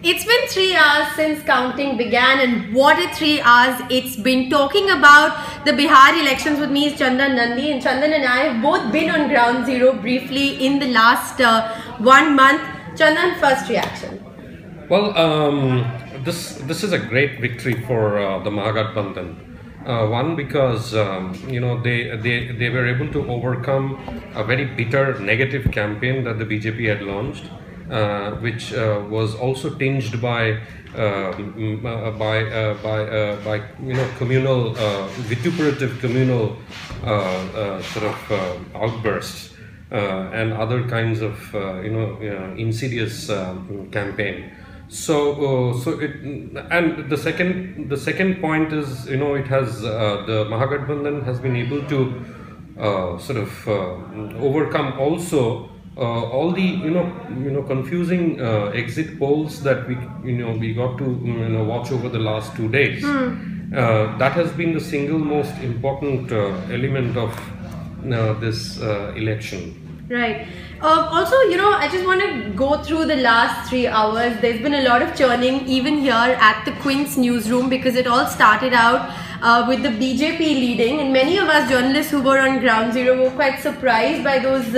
It's been 3 hours since counting began, and what a 3 hours it's been. Talking about the Bihar elections with me is Chandan Nandy, and Chandan and I have both been on ground zero briefly in the last 1 month. Chandan, first reaction. Well, this is a great victory for the Mahagathbandhan. One, because they were able to overcome a very bitter negative campaign that the BJP had launched, which was also tinged by communal vituperative communal sort of outbursts and other kinds of insidious campaign. And the second point is, it has the Mahagathbandhan has been able to sort of overcome also all the confusing exit polls that we got to watch over the last 2 days. That has been the single most important element of this election. Right. Also, I just want to go through the last 3 hours. There's been a lot of churning even here at the Quint's newsroom, because it all started out with the BJP leading, and many of us journalists who were on ground zero were quite surprised by those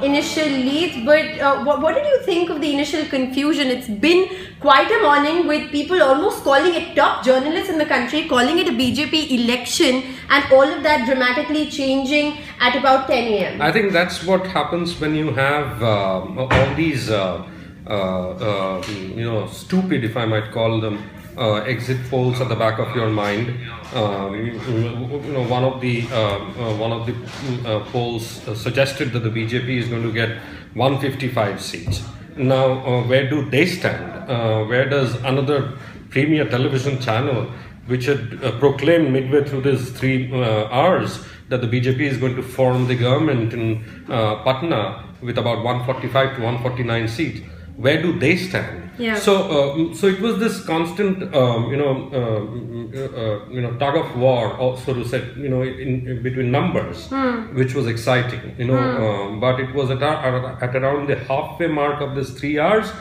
initial leads. But what did you think of the initial confusion? It's been quite a morning with people almost calling it, top journalists in the country calling it a BJP election, and all of that dramatically changing at about 10 a.m. I think that's what happens when you have all these stupid, if I might call them, exit polls at the back of your mind. One of the polls suggested that the BJP is going to get 155 seats. Now, where do they stand? Where does another premier television channel, which had proclaimed midway through these 3 hours that the BJP is going to form the government in Patna with about 145 to 149 seats, where do they stand? Yeah. So it was this constant, tug of war, so to say, in between numbers, which was exciting, but it was at around the halfway mark of this 3 hours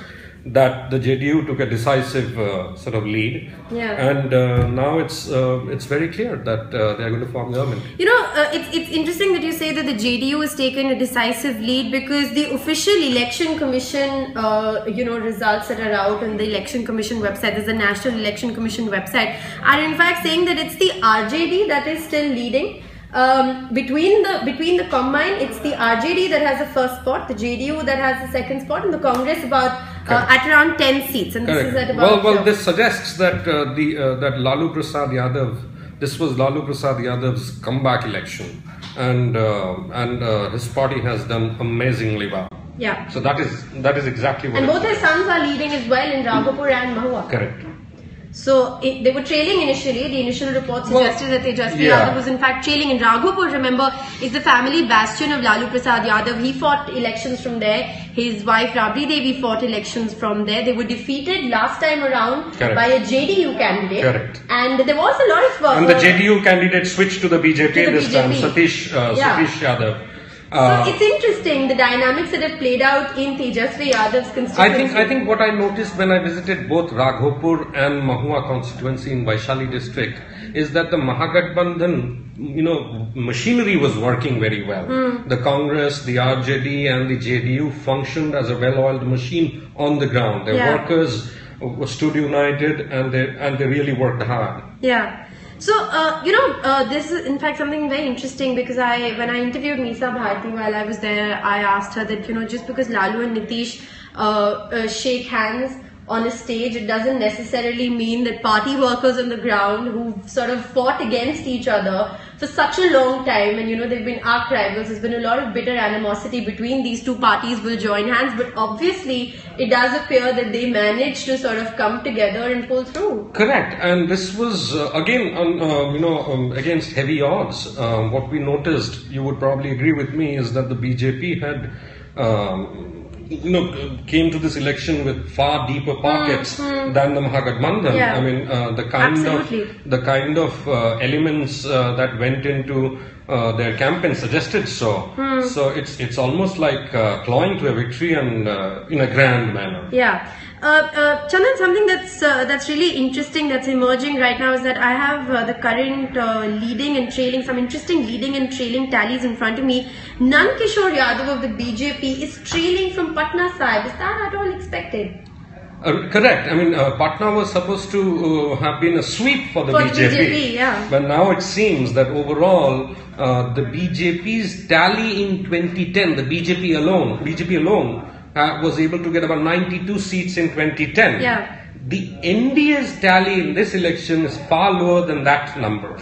that the JDU took a decisive sort of lead. Yeah. And now it's very clear that they are going to form government. It's interesting that you say that the JDU has taken a decisive lead, because the official election commission results that are out on the election commission website, there's the National Election Commission website, are in fact saying that it's the RJD that is still leading. Between the combine, it's the RJD that has the first spot, the JDU that has the second spot, and the Congress about at around 10 seats. And this is at about well, this suggests that that Lalu Prasad Yadav, this was Lalu Prasad Yadav's comeback election, and his party has done amazingly well. Yeah. So that is exactly what. And both his sons are leading as well in Raghupur and Mahua. Correct. So they were trailing initially. The initial report suggested that Tejasvi Yadav was in fact trailing. And Raghupur, remember, is the family bastion of Lalu Prasad Yadav. He fought elections from there. His wife Rabri Devi fought elections from there. They were defeated last time around by a JDU candidate. Correct. And there was a lot of... and the JDU candidate switched to the BJP this time, Satish Yadav. So it's interesting, the dynamics that have played out in Tejasvi Yadav's constituency. I think what I noticed when I visited both Raghupur and Mahua constituency in Vaishali district is that the Mahagathbandhan, machinery was working very well. The Congress, the RJD and the JDU functioned as a well-oiled machine on the ground. Their workers stood united, and they really worked hard. Yeah. So, this is in fact something very interesting, because when I interviewed Meesa Bharti while I was there, I asked her that, just because Lalu and Nitish shake hands on a stage, it doesn't necessarily mean that party workers on the ground who sort of fought against each other for such a long time, and they've been arch rivals, there's been a lot of bitter animosity between these two parties, will join hands. But obviously it does appear that they managed to sort of come together and pull through. Correct. And this was again against heavy odds. What we noticed, you would probably agree with me, is that the BJP had came to this election with far deeper pockets than the Mahagathbandhan. Yeah. I mean, the kind of elements that went into their campaign suggested so. So it's almost like clawing to a victory and in a grand manner. Yeah. Chandan, something that's really interesting that's emerging right now is that I have the current leading and trailing, some interesting leading and trailing tallies in front of me. Nankishore Yadav of the BJP is trailing from Patna side. Is that at all expected? Correct. I mean, Patna was supposed to have been a sweep for the BJP. Yeah. But now it seems that overall, the BJP's tally in 2010, the BJP alone, was able to get about 92 seats in 2010. Yeah. The NDA's tally in this election is far lower than that number.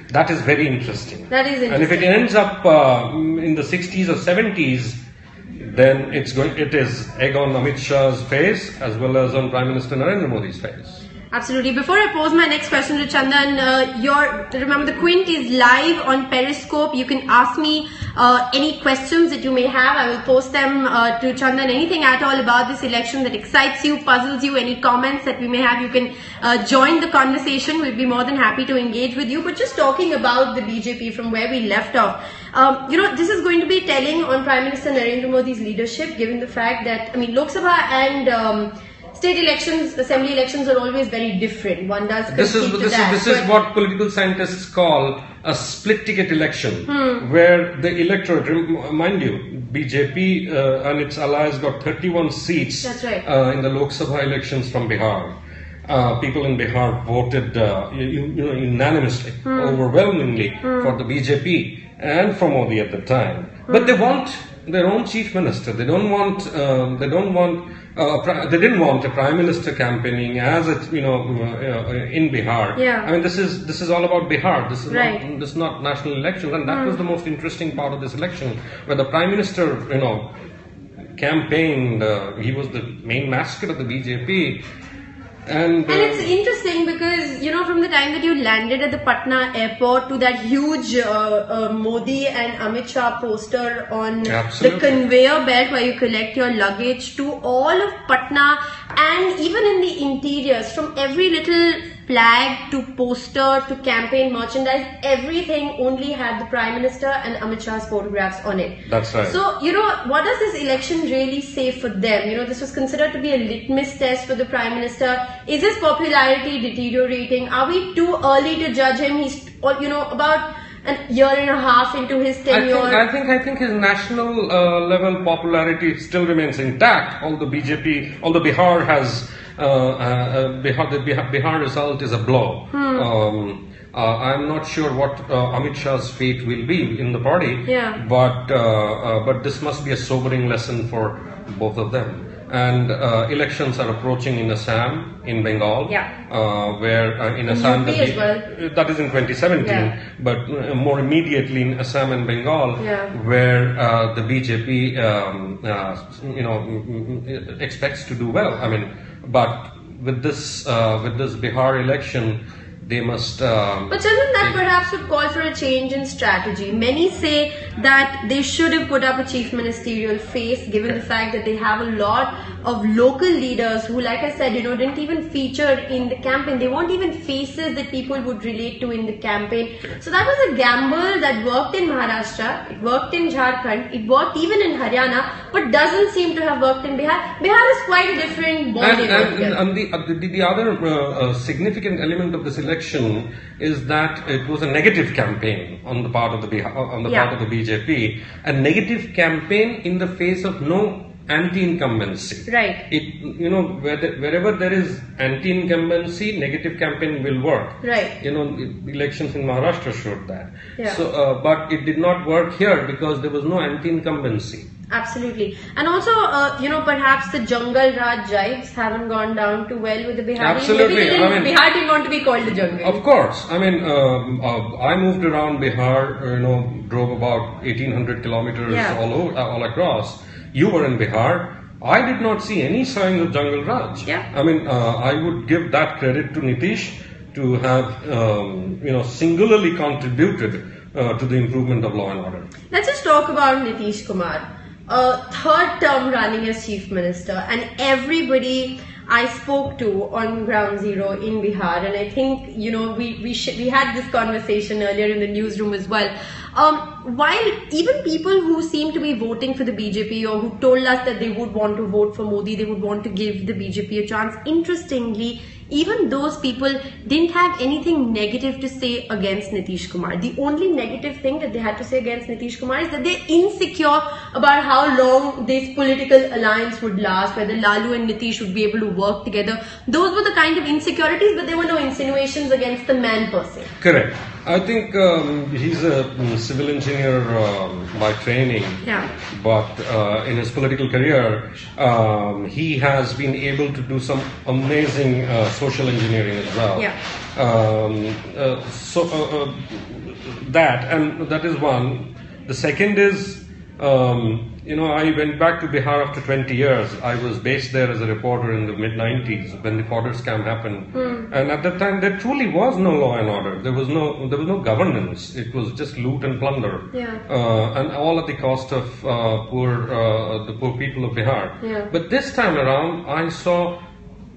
That is very interesting. That is interesting. And if it ends up in the 60s or 70s, then it is egg on Amit Shah's face as well as on Prime Minister Narendra Modi's face. Absolutely. Before I pose my next question to Chandan, remember the Quint is live on Periscope. You can ask me any questions that you may have. I will post them to Chandan. Anything at all about this election that excites you, puzzles you, any comments that we may have, you can join the conversation. We'll be more than happy to engage with you. But just talking about the BJP from where we left off, this is going to be telling on Prime Minister Narendra Modi's leadership, given the fact that, Lok Sabha and state elections, assembly elections are always very different. One does This is what political scientists call a split ticket election, where the electorate, mind you, BJP and its allies got 31 seats. That's right. In the Lok Sabha elections from Bihar. People in Bihar voted unanimously, overwhelmingly for the BJP and for Modi at the time. But they want their own chief minister. They didn't want a prime minister campaigning as in Bihar. Yeah. This is all about Bihar. This is right. This is not national elections, and that was the most interesting part of this election, where the prime minister campaigned. He was the main mascot of the BJP. And it's interesting because, from the time that you landed at the Patna airport to that huge Modi and Amit Shah poster on Absolutely. the conveyor belt where you collect your luggage, to all of Patna, and even in the interiors, from every little flag to poster to campaign merchandise, everything only had the Prime Minister and Amit Shah's photographs on it. That's right. So, what does this election really say for them? This was considered to be a litmus test for the Prime Minister. Is his popularity deteriorating? Are we too early to judge him? He's, about a year and a half into his tenure. I think his national level popularity still remains intact. Although Bihar has Bihar result is a blow. I'm not sure what Amit Shah's fate will be in the party. Yeah. But this must be a sobering lesson for both of them. And elections are approaching in Assam, in Bengal, where in Assam that is in 2017, but more immediately in Assam and Bengal, where the BJP expects to do well. But with this Bihar election, they must. But Chandan, that perhaps would call for a change in strategy. Many say that they should have put up a chief ministerial face, given the fact that they have a lot of local leaders who, like I said, didn't even feature in the campaign. They weren't even faces that people would relate to in the campaign. So that was a gamble that worked in Maharashtra, it worked in Jharkhand, it worked even in Haryana, but doesn't seem to have worked in Bihar. Bihar is quite a different ballgame. And the other significant element of this election is that it was a negative campaign on the part of the part of the BJP, a negative campaign in the face of no anti-incumbency. Right. Wherever there is anti-incumbency, negative campaign will work. Right. Elections in Maharashtra showed that. Yeah. So, but it did not work here because there was no anti-incumbency. Absolutely. And also, perhaps the Jungle Raj jibes haven't gone down too well with the Bihari. Absolutely. Bihar didn't want to be called the jungle. Of course. I moved around Bihar, drove about 1800 kilometers all across. You were in Bihar. I did not see any signs of Jungle Raj. Yeah. I would give that credit to Nitish to have, singularly contributed to the improvement of law and order. Let's just talk about Nitish Kumar. third term running as chief minister, and everybody I spoke to on ground zero in Bihar, and I think we had this conversation earlier in the newsroom as well. While even people who seem to be voting for the BJP or who told us that they would want to vote for Modi, they would want to give the BJP a chance, interestingly, even those people didn't have anything negative to say against Nitish Kumar. The only negative thing that they had to say against Nitish Kumar is that they're insecure about how long this political alliance would last, whether Lalu and Nitish would be able to work together. Those were the kind of insecurities, but there were no insinuations against the man per se. Correct. I think he's a civil engineer by training, yeah. But in his political career, he has been able to do some amazing social engineering as well. Yeah. That is one. The second is, I went back to Bihar after 20 years. I was based there as a reporter in the mid-90s when the DeQodes scam happened. And at that time, there truly was no law and order. There was no governance. It was just loot and plunder. Yeah. And all at the cost of the poor people of Bihar. Yeah. But this time around, I saw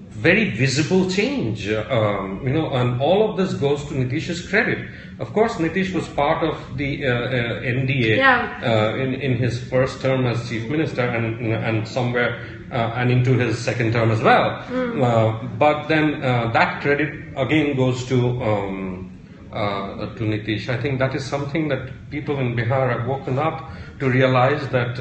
very visible change, and all of this goes to Nitish's credit. Of course, Nitish was part of the NDA yeah. In his first term as chief minister and somewhere and into his second term as well. But then that credit again goes to Nitish. I think that is something that people in Bihar have woken up to realize that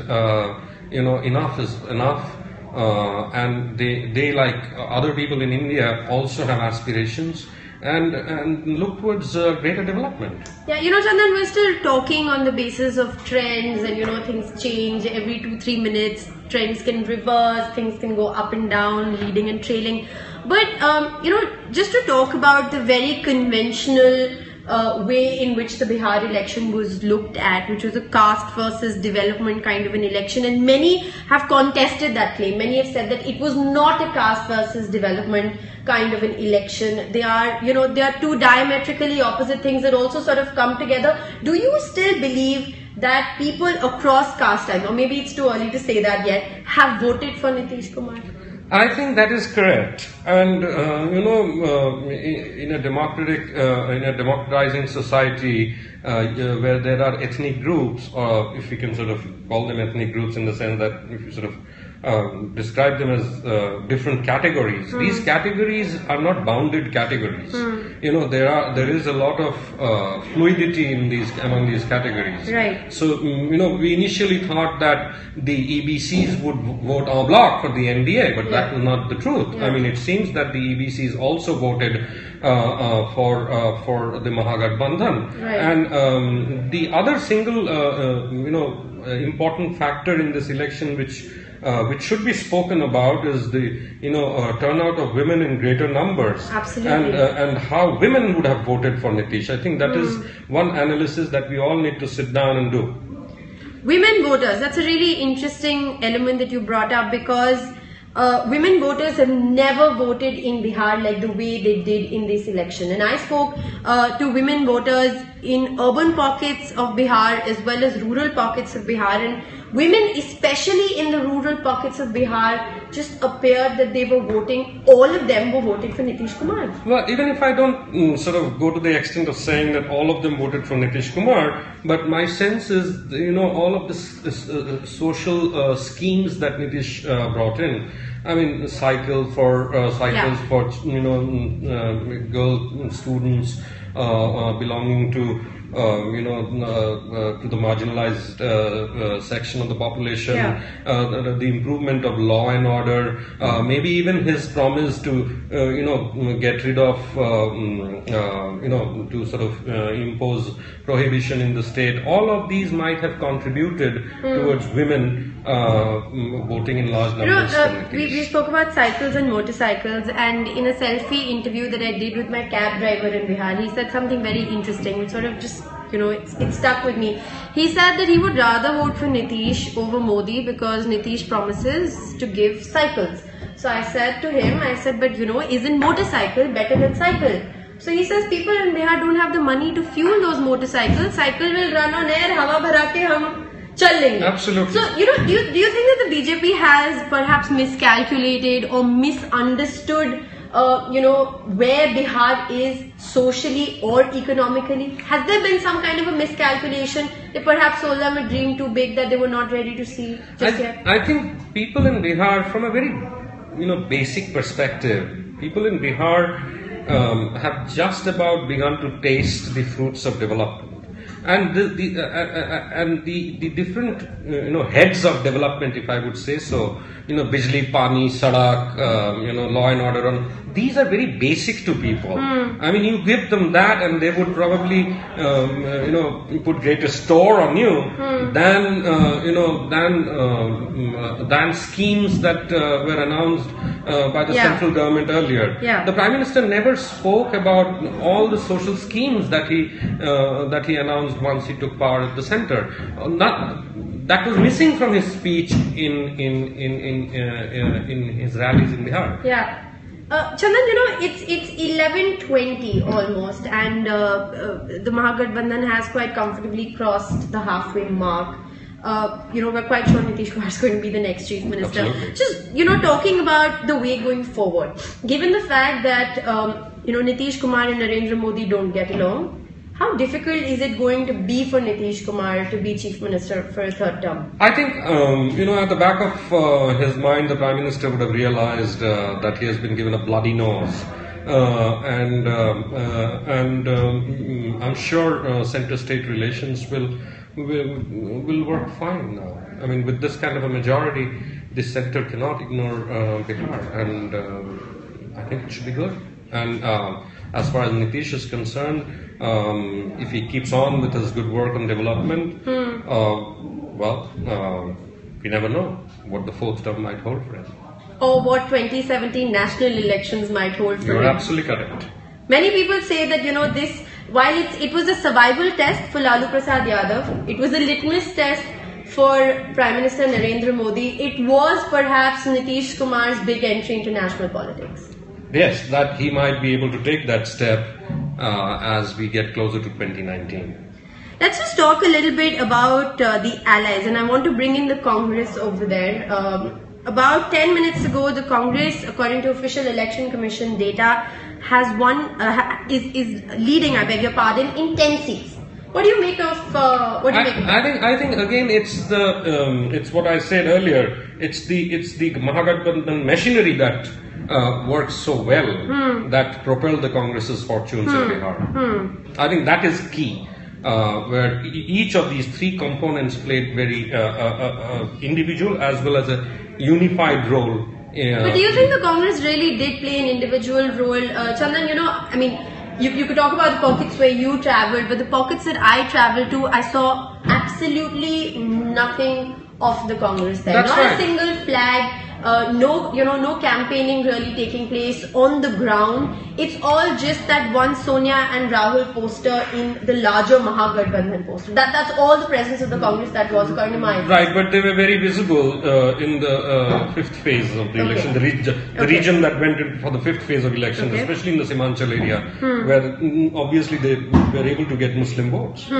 enough is enough. And they like other people in India also have aspirations and look towards greater development. Yeah, Chandan, we're still talking on the basis of trends, and things change every 2-3 minutes. Trends can reverse, things can go up and down, leading and trailing. But just to talk about the very conventional way in which the Bihar election was looked at, which was a caste versus development kind of an election, and many have contested that claim. Many have said that it was not a caste versus development kind of an election. They are two diametrically opposite things that also sort of come together. Do you still believe that people across caste lines, or maybe it's too early to say that yet, have voted for Nitish Kumar? I think that is correct, and in a democratizing society where there are ethnic groups, or if we can sort of call them ethnic groups in the sense that if you sort of describe them as different categories. These categories are not bounded categories. There is a lot of fluidity in among these categories. Right. So we initially thought that the EBCs would vote en bloc for the NDA, but that was not the truth. Yeah. I mean, it seems that the EBCs also voted for the Mahagathbandhan. Right. And the other single important factor in this election which should be spoken about is the turnout of women in greater numbers. Absolutely. And how women would have voted for Nitish. I think that is one analysis that we all need to sit down and do. Women voters, that's a really interesting element that you brought up, because women voters have never voted in Bihar like the way they did in this election. And I spoke to women voters in urban pockets of Bihar as well as rural pockets of Bihar, and women, especially in the rural pockets of Bihar, just appeared that they were voting, all of them were voting for Nitish Kumar. Well, even if I don't sort of go to the extent of saying that all of them voted for Nitish Kumar, but my sense is, all of this social schemes that Nitish brought in. I mean, cycles for girl students belonging to the marginalized section of the population, the improvement of law and order, maybe even his promise to get rid of to sort of impose prohibition in the state. All of these might have contributed towards women voting in large numbers. We spoke about cycles and motorcycles, and in a selfie interview that I did with my cab driver in Bihar, he said something very interesting. It sort of just, it stuck with me. He said that he would rather vote for Nitish over Modi because Nitish promises to give cycles. So I said to him, but isn't motorcycle better than cycle? So he says people in Bihar don't have the money to fuel those motorcycles. Cycle will run on air, hawa bhara ke hum चल लेंगे. Absolutely. So, do you think that the BJP has perhaps miscalculated or misunderstood, where Bihar is socially or economically? Has there been some kind of a miscalculation? They perhaps sold them a dream too big that they were not ready to see just yet? I think people in Bihar, from a very basic perspective, people in Bihar have just about begun to taste the fruits of development. And the different heads of development, if I would say so, bijli, pani, sadak, law and order, these are very basic to people. I mean, you give them that and they would probably put greater store on you than schemes that were announced by the central government earlier. Yeah. The Prime Minister never spoke about all the social schemes that he announced once he took power at the center. That was missing from his speech in his rallies in Bihar. Yeah. Chandan, it's 11:20 almost, and the Mahagathbandhan has quite comfortably crossed the halfway mark. We're quite sure Nitish Kumar is going to be the next chief minister. Absolutely. Just, talking about the way going forward, given the fact that, Nitish Kumar and Narendra Modi don't get along, how difficult is it going to be for Nitish Kumar to be chief minister for a third term? I think, at the back of his mind, the Prime Minister would have realized that he has been given a bloody nose. And I'm sure center-state relations will work fine now. I mean, with this kind of a majority, the center cannot ignore Bihar, and I think it should be good. And as far as Nitish is concerned, if he keeps on with his good work on development, we never know what the fourth term might hold for him. Or what 2017 national elections might hold for him. You're absolutely correct. Many people say that, while it was a survival test for Lalu Prasad Yadav, it was a litmus test for Prime Minister Narendra Modi, it was perhaps Nitish Kumar's big entry into national politics. Yes, that he might be able to take that step as we get closer to 2019. Let's just talk a little bit about the allies, and I want to bring in the Congress over there. About 10 minutes ago, the Congress, according to official election commission data, has is leading, I beg your pardon, in 10 seats. What do you make of I think again it's what I said earlier. It's the Mahagathbandhan machinery that works so well that propelled the Congress's fortunes in Bihar. I think that is key. Where each of these three components played very individual as well as a unified role. But do you think the Congress really did play an individual role? Chandan, you could talk about the pockets where you travelled, but the pockets that I travelled to, I saw absolutely nothing of the Congress there. That's Not right. a single flag. No campaigning really taking place on the ground. It's all just that one Sonia and Rahul poster in the larger Mahagathbandhan poster. That's all the presence of the Congress that was, according to my Right, but they were very visible in the fifth phase of the election, the region that went in for the fifth phase of elections, especially in the Simanchal area, where obviously they were able to get Muslim votes.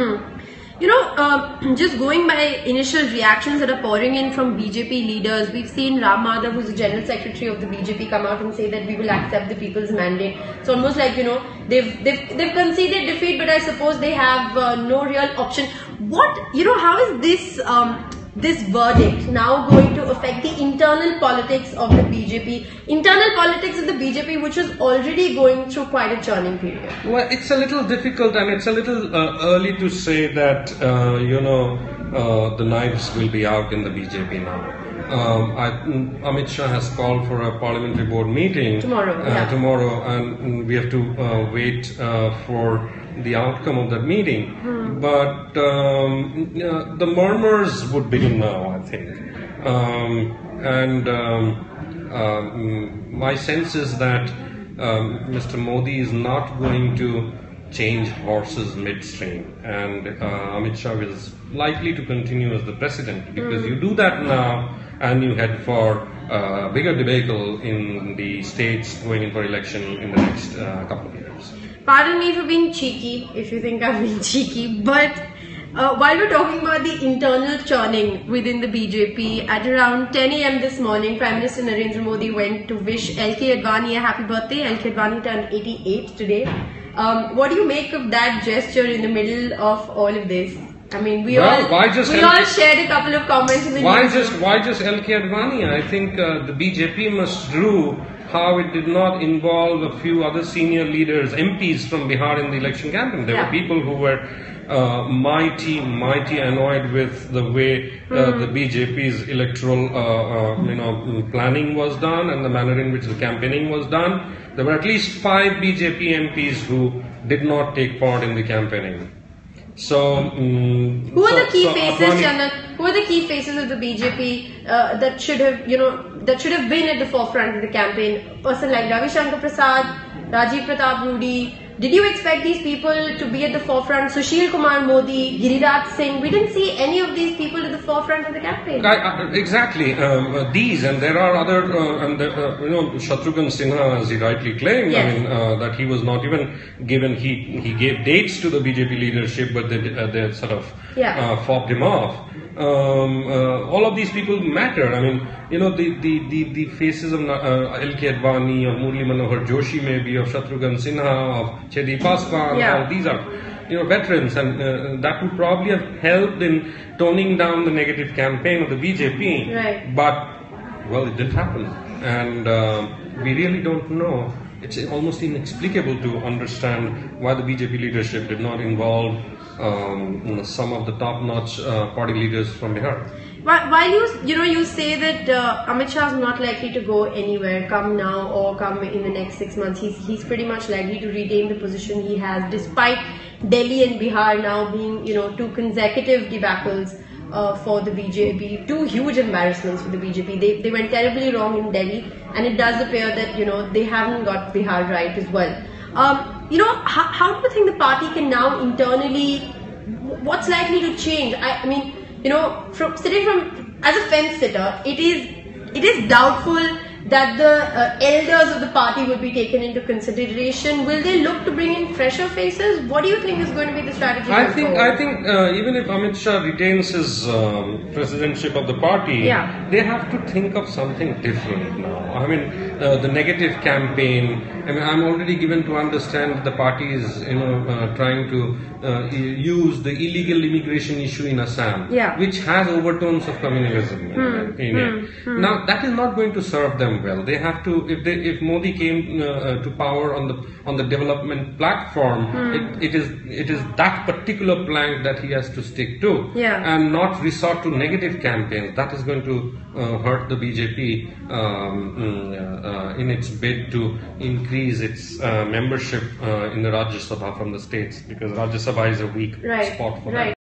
Just going by initial reactions that are pouring in from BJP leaders, we've seen Ram Madhav, who's the General Secretary of the BJP, come out and say that we will accept the people's mandate. It's almost like, they've conceded defeat, but I suppose they have no real option. How is this verdict now going to affect the internal politics of the BJP? Internal politics of the BJP, which was already going through quite a churning period. Well, it's a little difficult and it's a little early to say that, the knives will be out in the BJP now. Amit Shah has called for a parliamentary board meeting tomorrow, and we have to wait for the outcome of that meeting. But the murmurs would begin now, I think. My sense is that Mr. Modi is not going to change horses midstream, and Amit Shah is likely to continue as the president, because you do that now and you head for a bigger debacle in the states going in for election in the next couple of years. Pardon me for being cheeky, if you think I'm being cheeky, but While we're talking about the internal churning within the BJP, at around 10 a.m. this morning, Prime Minister Narendra Modi went to wish LK Advani a happy birthday. LK Advani turned 88 today. What do you make of that gesture in the middle of all of this? I mean, we all shared a couple of comments in the news. Why just LK Advani? I think the BJP must rue how it did not involve a few other senior leaders, MPs from Bihar in the election campaign. There were people who were mighty annoyed with the way the BJP's electoral planning was done and the manner in which the campaigning was done. There were at least 5 BJP MPs who did not take part in the campaigning. So, who are the key faces, Chandan? Who are the key faces of the BJP that should have, been at the forefront of the campaign? A person like Ravi Shankar Prasad, Rajiv Pratap Rudy. Did you expect these people to be at the forefront? Sushil Kumar Modi, Giriraj Singh. We didn't see any of these people at the forefront of the campaign. Exactly. These and there are other, Shatrughan Sinha, as he rightly claimed. Yes. I mean, that he was not even given. He gave dates to the BJP leadership, but they sort of fobbed him off. All of these people matter. I mean, the faces of LK Advani, of Murli Manohar Joshi, maybe of Shatrughan Sinha, of Chedi Paswan. All these are veterans, and that would probably have helped in toning down the negative campaign of the BJP. Right. But well, it didn't happen, and we really don't know. It's almost inexplicable to understand why the BJP leadership did not involve some of the top-notch party leaders from Bihar. While you say that Amit Shah is not likely to go anywhere, come now or come in the next 6 months, he's pretty much likely to retain the position he has, despite Delhi and Bihar now being 2 consecutive debacles for the BJP, 2 huge embarrassments for the BJP. They went terribly wrong in Delhi, and it does appear that they haven't got Bihar right as well. How do you think the party can now internally? What's likely to change? I mean, as a fence sitter, it is doubtful that the elders of the party will be taken into consideration. Will they look to bring in fresher faces? What do you think is going to be the strategy? I think even if Amit Shah retains his presidentship of the party, they have to think of something different now. I mean, the negative campaign. I mean, I'm already given to understand the party is trying to use the illegal immigration issue in Assam, which has overtones of communalism in it. Now, that is not going to serve them well. They have to, if Modi came to power on the development platform, it is that particular plank that he has to stick to, and not resort to negative campaigns. That is going to hurt the BJP in its bid to increase its membership in the Rajya Sabha from the states, because Rajya Sabha is a weak spot for them.